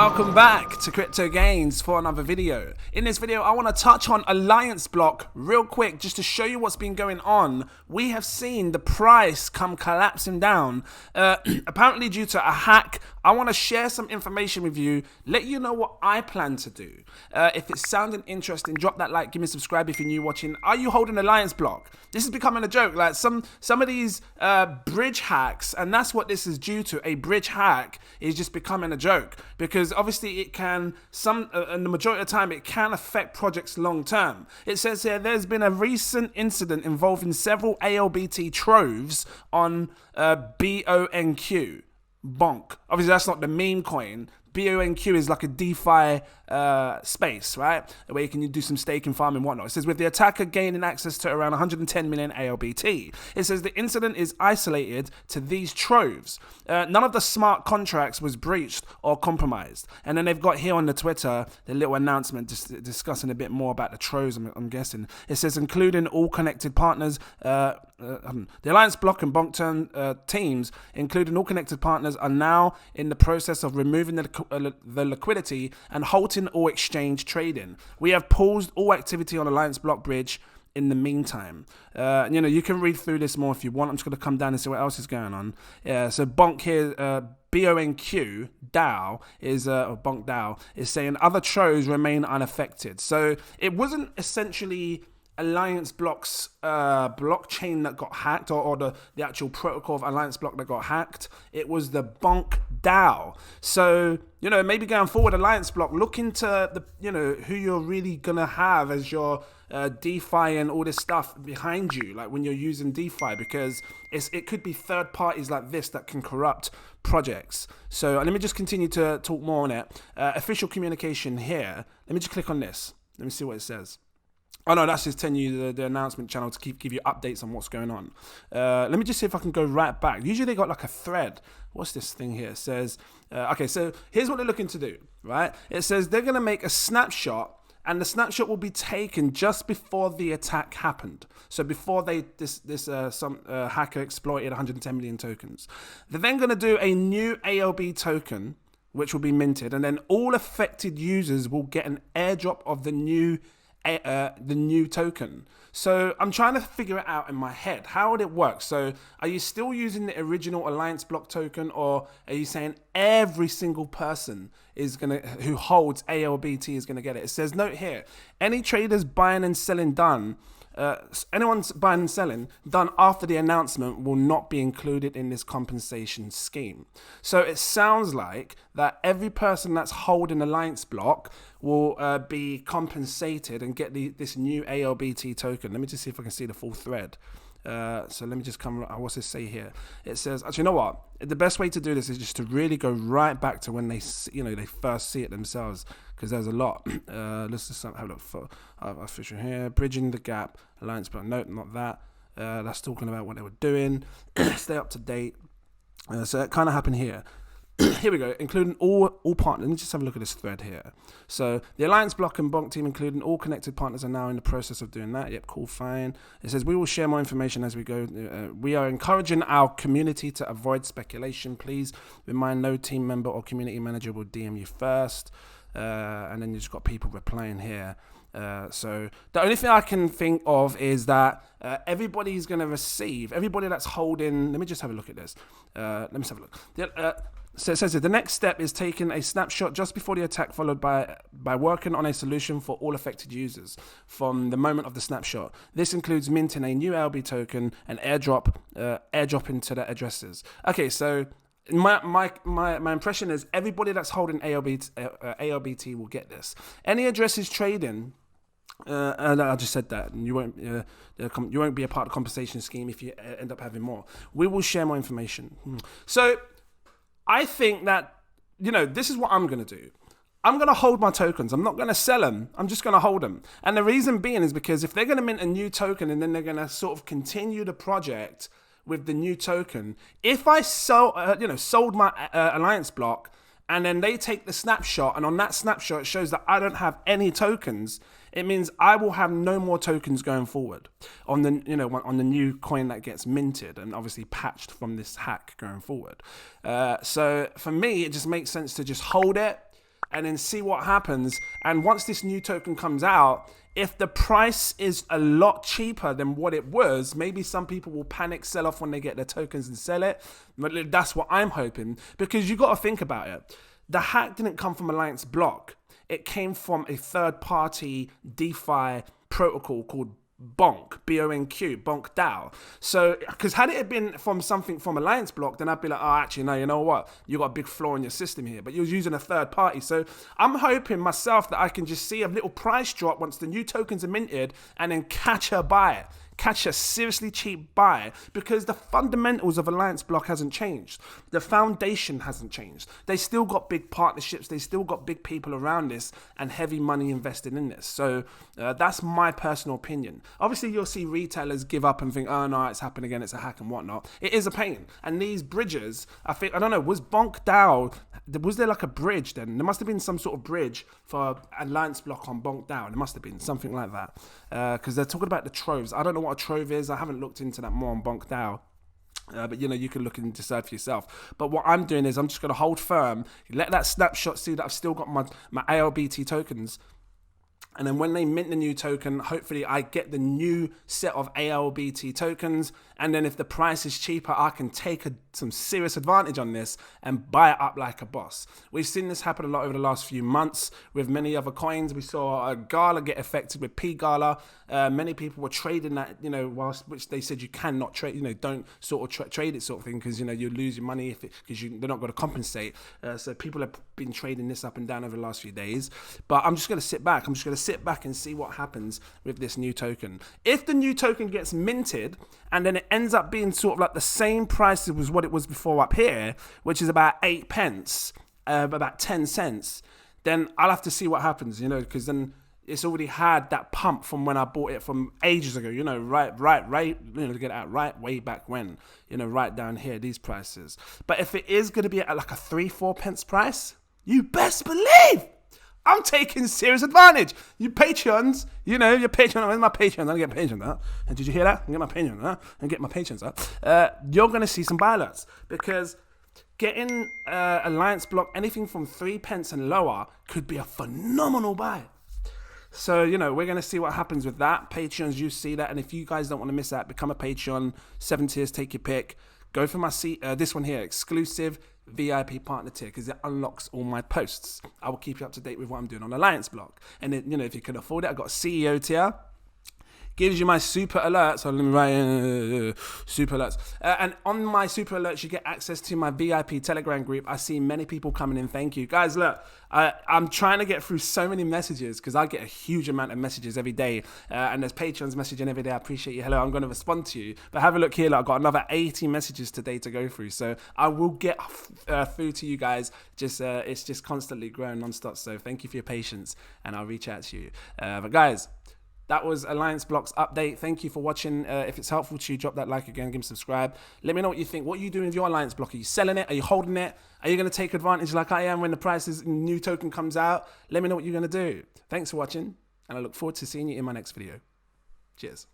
welcome back to Cryptogains for another video. In this video, I want to touch on AllianceBlock real quick just to show you what's been going on. We have seen the price come collapsing down, apparently due to a hack. I want to share some information with you, let you know what I plan to do. If it's sounding interesting, drop that like, give me a subscribe if you're new watching. Are you holding AllianceBlock? This is becoming a joke. Like some of these bridge hacks, and that's what this is due to. A bridge hack is just becoming a joke because obviously it can, and the majority of the time, it can affect projects long term. It says here there's been a recent incident involving several ALBT troves on BONQ. Bonk. Obviously, that's not the meme coin. BONQ is like a DeFi space, right? Where you can do some staking, farming, and whatnot. It says, with the attacker gaining access to around 110 million ALBT. It says the incident is isolated to these troves. None of the smart contracts was breached or compromised. And then they've got here on the Twitter, the little announcement discussing a bit more about the troves, I'm guessing. It says, including all connected partners, the AllianceBlock and Bonk teams, including all connected partners, are now in the process of removing the liquidity and halting all exchange trading. We have paused all activity on AllianceBlock bridge in the meantime. You can read through this more if you want. I'm just going to come down and see what else is going on. So Bonk here, BONQ DAO is, or Bonk DAO is saying other troves remain unaffected. So it wasn't essentially AllianceBlock's blockchain that got hacked, or the actual protocol of AllianceBlock that got hacked. It was the Bonk DAO. So, maybe going forward, AllianceBlock, look into the, who you're really gonna have as your DeFi and all this stuff behind you, like when you're using DeFi, because it could be third parties like this that can corrupt projects. So let me just continue to talk more on it. Official communication here. Let me just click on this. Let me see what it says. Oh no, that's just telling you the announcement channel to give you updates on what's going on. Let me just see if I can go right back. Usually they got like a thread. What's this thing here? It says, okay, so here's what they're looking to do, right? It says they're going to make a snapshot, and the snapshot will be taken just before the attack happened. So before some hacker exploited 110 million tokens. They're then going to do a new ALB token, which will be minted, and then all affected users will get an airdrop of the new token. So I'm trying to figure it out in my head. How would it work? So are you still using the original AllianceBlock token, or are you saying every single person who holds ALBT is gonna get it? It says, note here, any traders buying and selling done anyone's buying and selling done after the announcement will not be included in this compensation scheme. So it sounds like that every person that's holding AllianceBlock will be compensated and get this new ALBT token. Let me just see if I can see the full thread. So let me just come. What's this say here? It says, actually, you know what? The best way to do this is just to really go right back to when they first see it themselves, because there's a lot. Let's just have a look for official here. Bridging the gap, AllianceBlock. Nope, not that. That's talking about what they were doing. Stay up to date. So it kind of happened here. Here we go, including all partners. Let me just have a look at this thread here. So the AllianceBlock and Bonk team, including all connected partners, are now in the process of doing that. Yep, cool, fine. It says, we will share more information as we go. We are encouraging our community to avoid speculation. Please remind no team member or community manager will DM you first. And then you've just got people replying here. So the only thing I can think of is that everybody's going to receive, everybody that's holding, let me just have a look at this. Let me just have a look. So it says that the next step is taking a snapshot just before the attack, followed by working on a solution for all affected users from the moment of the snapshot. This includes minting a new ALB token and airdrop into the addresses. Okay, so my impression is everybody that's holding ALBT will get this. Any addresses trading, and I just said that, and you won't be a part of the compensation scheme if you end up having more. We will share more information. So I think that, this is what I'm going to do. I'm going to hold my tokens. I'm not going to sell them. I'm just going to hold them. And the reason being is because if they're going to mint a new token and then they're going to sort of continue the project with the new token, if I sold my AllianceBlock and then they take the snapshot, and on that snapshot it shows that I don't have any tokens, it means I will have no more tokens going forward on the on the new coin that gets minted and obviously patched from this hack going forward. So for me, it just makes sense to just hold it. and then see what happens. And once this new token comes out, if the price is a lot cheaper than what it was, maybe some people will panic, sell off when they get their tokens and sell it. But that's what I'm hoping, because you got to think about it. The hack didn't come from AllianceBlock. It came from a third-party DeFi protocol called Bonk, B-O-N-Q, Bonk DAO. So, because had it been from something from AllianceBlock, then I'd be like, oh, actually, no, you know what? You got a big flaw in your system here. But you're using a third party. So I'm hoping myself that I can just see a little price drop once the new tokens are minted and then catch a buy. Catch a seriously cheap buy, because the fundamentals of AllianceBlock hasn't changed. The foundation hasn't changed. They still got big partnerships. They still got big people around this and heavy money invested in this. So that's my personal opinion. Obviously, you'll see retailers give up and think, oh no, it's happened again. It's a hack and whatnot. It is a pain. And these bridges, I don't know, was Bonk DAO, was there like a bridge then? There must have been some sort of bridge for AllianceBlock on Bonk DAO. There must have been something like that. Because they're talking about the troves. I don't know what a trove is. I haven't looked into that more on Bonk DAO. But you can look and decide for yourself. But what I'm doing is I'm just going to hold firm, let that snapshot see that I've still got my ALBT tokens. And then when they mint the new token, hopefully I get the new set of ALBT tokens. And then if the price is cheaper, I can take some serious advantage on this and buy it up like a boss. We've seen this happen a lot over the last few months with many other coins. We saw a Gala get affected with P Gala. Many people were trading that, which they said you cannot trade, don't sort of trade it sort of thing, because, you lose your money because they're not going to compensate. So people have been trading this up and down over the last few days. But I'm just going to sit back. I'm just going to sit back and see what happens with this new token. If the new token gets minted and then it ends up being sort of like the same price as what it was before up here, which is about 8 pence, about 10 cents, then I'll have to see what happens, because then it's already had that pump from when I bought it from ages ago, right, to get out right way back when, right down here, these prices. But if it is going to be at like a 3-4 pence price, you best believe I'm taking serious advantage. You Patreons, your Patreon, where's my Patreon? I'm going to get Patreon out. And did you hear that? I'm going to get my Patreon out and get my Patreons out. You're going to see some buy alerts, because getting AllianceBlock, anything from 3 pence and lower could be a phenomenal buy. So, we're going to see what happens with that. Patreons, you see that. And if you guys don't want to miss that, become a Patreon, 7 tiers, take your pick. Go for my this one here, exclusive VIP partner tier, because it unlocks all my posts. I will keep you up to date with what I'm doing on AllianceBlock. And then, if you can afford it, I've got a CEO tier. Gives you my super alerts. So let me write super alerts. And on my super alerts, you get access to my VIP Telegram group. I see many people coming in. Thank you. Guys, look, I'm trying to get through so many messages, because I get a huge amount of messages every day. And there's patrons messaging every day. I appreciate you. Hello, I'm going to respond to you. But have a look here. Look, I've got another 80 messages today to go through. So I will get through to you guys. It's just constantly growing nonstop. So thank you for your patience, and I'll reach out to you. But guys, that was AllianceBlock's update. Thank you for watching. If it's helpful to you, drop that like again, give me subscribe. Let me know what you think. What are you doing with your AllianceBlock? Are you selling it? Are you holding it? Are you going to take advantage like I am when the price's new token comes out? Let me know what you're going to do. Thanks for watching, and I look forward to seeing you in my next video. Cheers.